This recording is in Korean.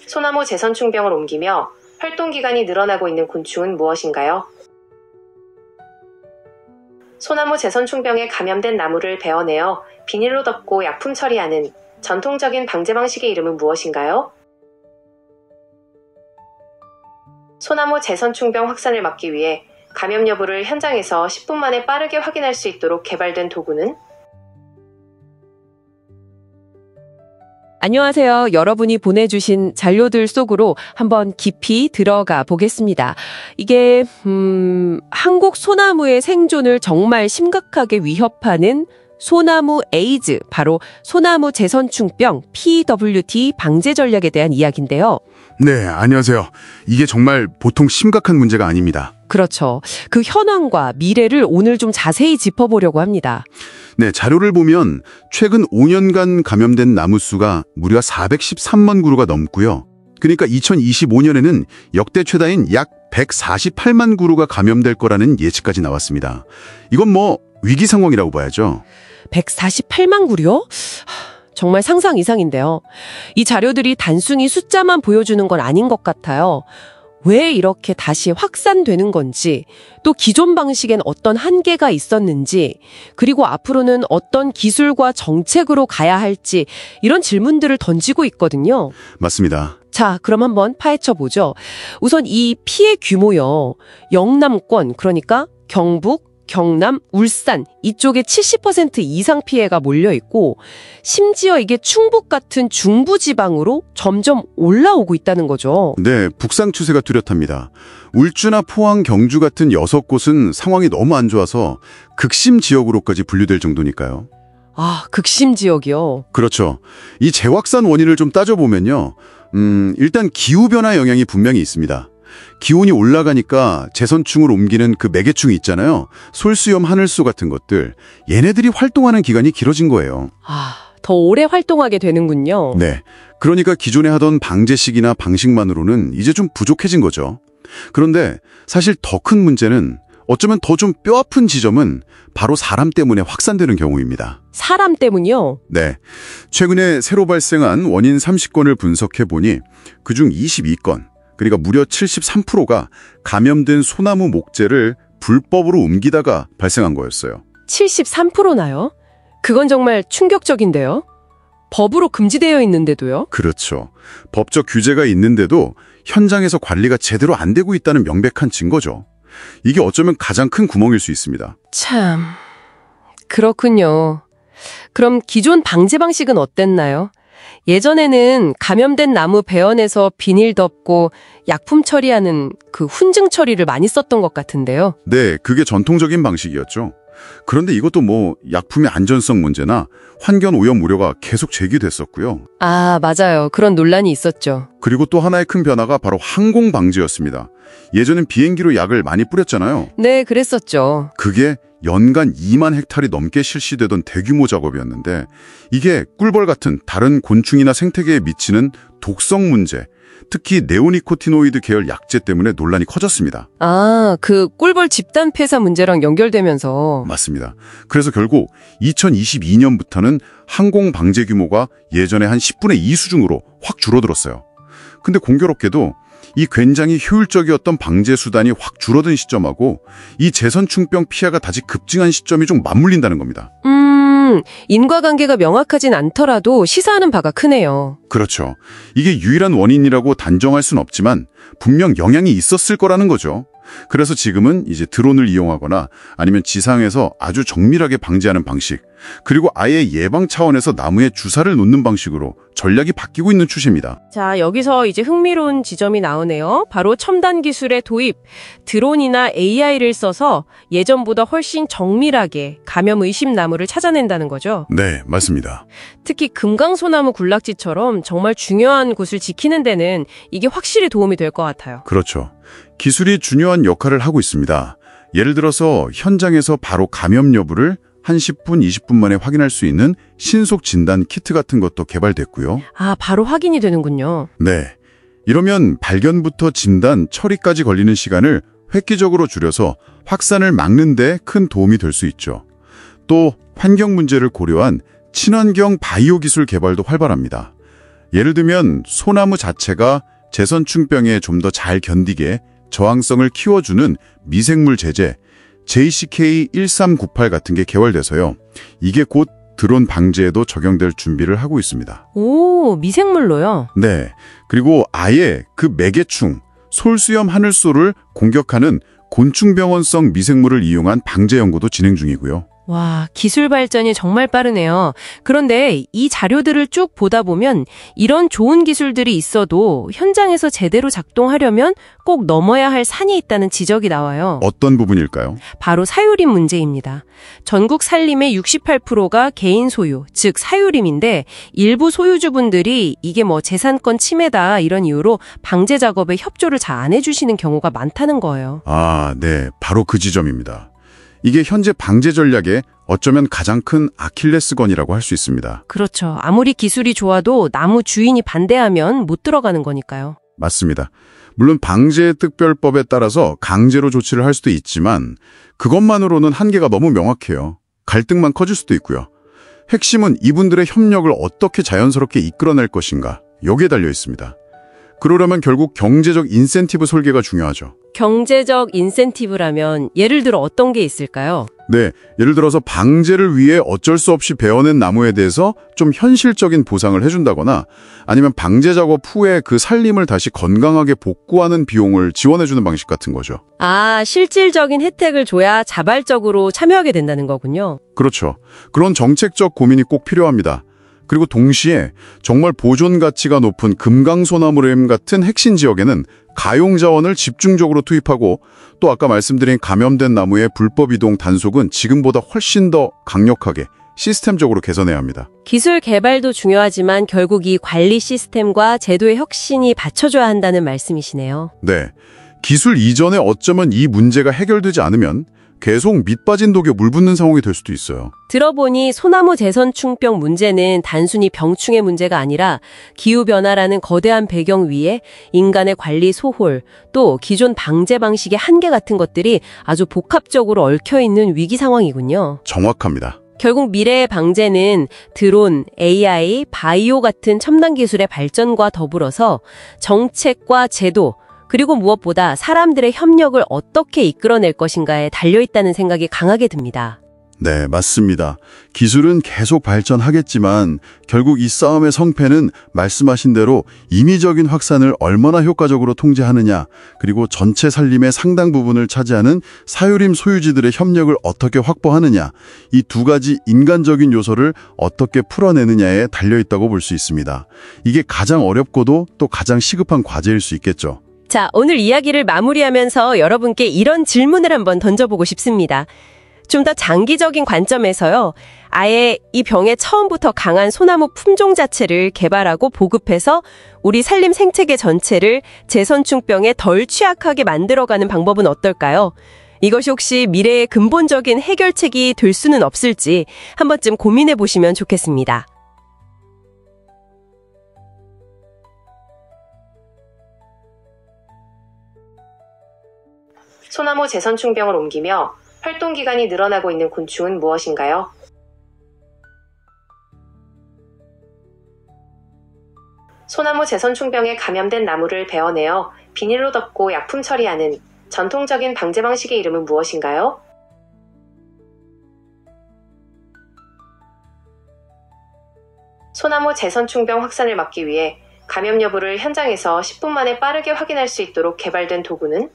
소나무 재선충병을 옮기며 활동기간이 늘어나고 있는 곤충은 무엇인가요? 소나무 재선충병에 감염된 나무를 베어내어 비닐로 덮고 약품 처리하는 전통적인 방제 방식의 이름은 무엇인가요? 소나무 재선충병 확산을 막기 위해 감염 여부를 현장에서 10분 만에 빠르게 확인할 수 있도록 개발된 도구는? 안녕하세요. 여러분이 보내주신 자료들 속으로 한번 깊이 들어가 보겠습니다. 이게 한국 소나무의 생존을 정말 심각하게 위협하는 소나무 에이즈, 바로 소나무 재선충병 PWD 방제 전략에 대한 이야기인데요. 네, 안녕하세요. 이게 정말 보통 심각한 문제가 아닙니다. 그렇죠. 그 현황과 미래를 오늘 좀 자세히 짚어보려고 합니다. 네, 자료를 보면 최근 5년간 감염된 나무 수가 무려 413만 그루가 넘고요. 그러니까 2025년에는 역대 최다인 약 148만 그루가 감염될 거라는 예측까지 나왔습니다. 이건 뭐 위기 상황이라고 봐야죠. 148만 그루요? 정말 상상 이상인데요. 이 자료들이 단순히 숫자만 보여주는 건 아닌 것 같아요. 왜 이렇게 다시 확산되는 건지, 또 기존 방식엔 어떤 한계가 있었는지, 그리고 앞으로는 어떤 기술과 정책으로 가야 할지, 이런 질문들을 던지고 있거든요. 맞습니다. 자, 그럼 한번 파헤쳐 보죠. 우선 이 피해 규모요. 영남권, 그러니까 경북, 경남, 울산 이쪽에 70% 이상 피해가 몰려 있고, 심지어 이게 충북 같은 중부지방으로 점점 올라오고 있다는 거죠. 네, 북상 추세가 뚜렷합니다. 울주나 포항, 경주 같은 6곳은 상황이 너무 안 좋아서 극심 지역으로까지 분류될 정도니까요. 아, 극심 지역이요? 그렇죠. 이 재확산 원인을 좀 따져보면요. 일단 기후변화 영향이 분명히 있습니다. 기온이 올라가니까 재선충을 옮기는 그 매개충이 있잖아요. 솔수염, 하늘소 같은 것들. 얘네들이 활동하는 기간이 길어진 거예요. 아, 더 오래 활동하게 되는군요. 네. 그러니까 기존에 하던 방제식이나 방식만으로는 이제 좀 부족해진 거죠. 그런데 사실 더 큰 문제는 어쩌면 더 좀 뼈아픈 지점은 바로 사람 때문에 확산되는 경우입니다. 사람 때문이요? 네. 최근에 새로 발생한 원인 30건을 분석해보니 그중 22건, 그러니까 무려 73%가 감염된 소나무 목재를 불법으로 옮기다가 발생한 거였어요. 73%나요? 그건 정말 충격적인데요. 법으로 금지되어 있는데도요? 그렇죠. 법적 규제가 있는데도 현장에서 관리가 제대로 안 되고 있다는 명백한 증거죠. 이게 어쩌면 가장 큰 구멍일 수 있습니다. 참, 그렇군요. 그럼 기존 방제 방식은 어땠나요? 예전에는 감염된 나무 베어내서 비닐 덮고 약품 처리하는 그 훈증 처리를 많이 썼던 것 같은데요. 네, 그게 전통적인 방식이었죠. 그런데 이것도 뭐 약품의 안전성 문제나 환경 오염 우려가 계속 제기됐었고요. 아, 맞아요. 그런 논란이 있었죠. 그리고 또 하나의 큰 변화가 바로 항공 방제였습니다. 예전엔 비행기로 약을 많이 뿌렸잖아요. 네, 그랬었죠. 그게 연간 2만 헥타르이 넘게 실시되던 대규모 작업이었는데 이게 꿀벌 같은 다른 곤충이나 생태계에 미치는 독성 문제, 특히 네오니코티노이드 계열 약재 때문에 논란이 커졌습니다. 아, 그 꿀벌 집단 폐사 문제랑 연결되면서. 맞습니다. 그래서 결국 2022년부터는 항공 방제 규모가 예전에 한 10분의 2 수준으로 확 줄어들었어요. 근데 공교롭게도 이 굉장히 효율적이었던 방제 수단이 확 줄어든 시점하고 이 재선충병 피해가 다시 급증한 시점이 좀 맞물린다는 겁니다. 인과관계가 명확하진 않더라도 시사하는 바가 크네요. 그렇죠. 이게 유일한 원인이라고 단정할 순 없지만 분명 영향이 있었을 거라는 거죠. 그래서 지금은 이제 드론을 이용하거나 아니면 지상에서 아주 정밀하게 방지하는 방식, 그리고 아예 예방 차원에서 나무에 주사를 놓는 방식으로 전략이 바뀌고 있는 추세입니다. 자, 여기서 이제 흥미로운 지점이 나오네요. 바로 첨단 기술의 도입. 드론이나 AI를 써서 예전보다 훨씬 정밀하게 감염 의심 나무를 찾아낸다는 거죠. 네, 맞습니다. 특히 금강소나무 군락지처럼 정말 중요한 곳을 지키는 데는 이게 확실히 도움이 될 것 같아요. 그렇죠. 기술이 중요한 역할을 하고 있습니다. 예를 들어서 현장에서 바로 감염 여부를 한 10분, 20분 만에 확인할 수 있는 신속 진단 키트 같은 것도 개발됐고요. 아, 바로 확인이 되는군요. 네. 이러면 발견부터 진단, 처리까지 걸리는 시간을 획기적으로 줄여서 확산을 막는 데 큰 도움이 될 수 있죠. 또 환경 문제를 고려한 친환경 바이오 기술 개발도 활발합니다. 예를 들면 소나무 자체가 제선충병에 좀 더 잘 견디게 저항성을 키워주는 미생물 제제 JCK1398 같은 게 개발돼서요. 이게 곧 드론 방제에도 적용될 준비를 하고 있습니다. 오, 미생물로요? 네. 그리고 아예 그 매개충, 솔수염 하늘소를 공격하는 곤충병원성 미생물을 이용한 방제 연구도 진행 중이고요. 와, 기술 발전이 정말 빠르네요. 그런데 이 자료들을 쭉 보다 보면 이런 좋은 기술들이 있어도 현장에서 제대로 작동하려면 꼭 넘어야 할 산이 있다는 지적이 나와요. 어떤 부분일까요? 바로 사유림 문제입니다. 전국 산림의 68%가 개인 소유, 즉 사유림인데 일부 소유주분들이 이게 뭐 재산권 침해다 이런 이유로 방제 작업에 협조를 잘 안 해주시는 경우가 많다는 거예요. 아, 네. 바로 그 지점입니다. 이게 현재 방제 전략의 어쩌면 가장 큰 아킬레스건이라고 할 수 있습니다. 그렇죠. 아무리 기술이 좋아도 나무 주인이 반대하면 못 들어가는 거니까요. 맞습니다. 물론 방제 특별법에 따라서 강제로 조치를 할 수도 있지만 그것만으로는 한계가 너무 명확해요. 갈등만 커질 수도 있고요. 핵심은 이분들의 협력을 어떻게 자연스럽게 이끌어낼 것인가, 여기에 달려 있습니다. 그러려면 결국 경제적 인센티브 설계가 중요하죠. 경제적 인센티브라면 예를 들어 어떤 게 있을까요? 네, 예를 들어서 방제를 위해 어쩔 수 없이 베어낸 나무에 대해서 좀 현실적인 보상을 해준다거나 아니면 방제 작업 후에 그 산림을 다시 건강하게 복구하는 비용을 지원해주는 방식 같은 거죠. 아, 실질적인 혜택을 줘야 자발적으로 참여하게 된다는 거군요. 그렇죠. 그런 정책적 고민이 꼭 필요합니다. 그리고 동시에 정말 보존 가치가 높은 금강소나무램 같은 핵심 지역에는 가용 자원을 집중적으로 투입하고 또 아까 말씀드린 감염된 나무의 불법 이동 단속은 지금보다 훨씬 더 강력하게 시스템적으로 개선해야 합니다. 기술 개발도 중요하지만 결국 이 관리 시스템과 제도의 혁신이 받쳐줘야 한다는 말씀이시네요. 네. 기술 이전에 어쩌면 이 문제가 해결되지 않으면 계속 밑빠진 독에 물 붓는 상황이 될 수도 있어요. 들어보니 소나무 재선충병 문제는 단순히 병충의 문제가 아니라 기후변화라는 거대한 배경 위에 인간의 관리 소홀, 또 기존 방제 방식의 한계 같은 것들이 아주 복합적으로 얽혀있는 위기 상황이군요. 정확합니다. 결국 미래의 방제는 드론, AI, 바이오 같은 첨단 기술의 발전과 더불어서 정책과 제도, 그리고 무엇보다 사람들의 협력을 어떻게 이끌어낼 것인가에 달려있다는 생각이 강하게 듭니다. 네, 맞습니다. 기술은 계속 발전하겠지만 결국 이 싸움의 성패는 말씀하신 대로 임의적인 확산을 얼마나 효과적으로 통제하느냐, 그리고 전체 산림의 상당 부분을 차지하는 사유림 소유지들의 협력을 어떻게 확보하느냐, 이 두 가지 인간적인 요소를 어떻게 풀어내느냐에 달려있다고 볼 수 있습니다. 이게 가장 어렵고도 또 가장 시급한 과제일 수 있겠죠. 자, 오늘 이야기를 마무리하면서 여러분께 이런 질문을 한번 던져보고 싶습니다. 좀 더 장기적인 관점에서요. 아예 이 병에 처음부터 강한 소나무 품종 자체를 개발하고 보급해서 우리 산림 생태계 전체를 재선충병에 덜 취약하게 만들어가는 방법은 어떨까요? 이것이 혹시 미래의 근본적인 해결책이 될 수는 없을지 한 번쯤 고민해 보시면 좋겠습니다. 소나무 재선충병을 옮기며 활동 기간이 늘어나고 있는 곤충은 무엇인가요? 소나무 재선충병에 감염된 나무를 베어내어 비닐로 덮고 약품 처리하는 전통적인 방제 방식의 이름은 무엇인가요? 소나무 재선충병 확산을 막기 위해 감염 여부를 현장에서 10분 만에 빠르게 확인할 수 있도록 개발된 도구는?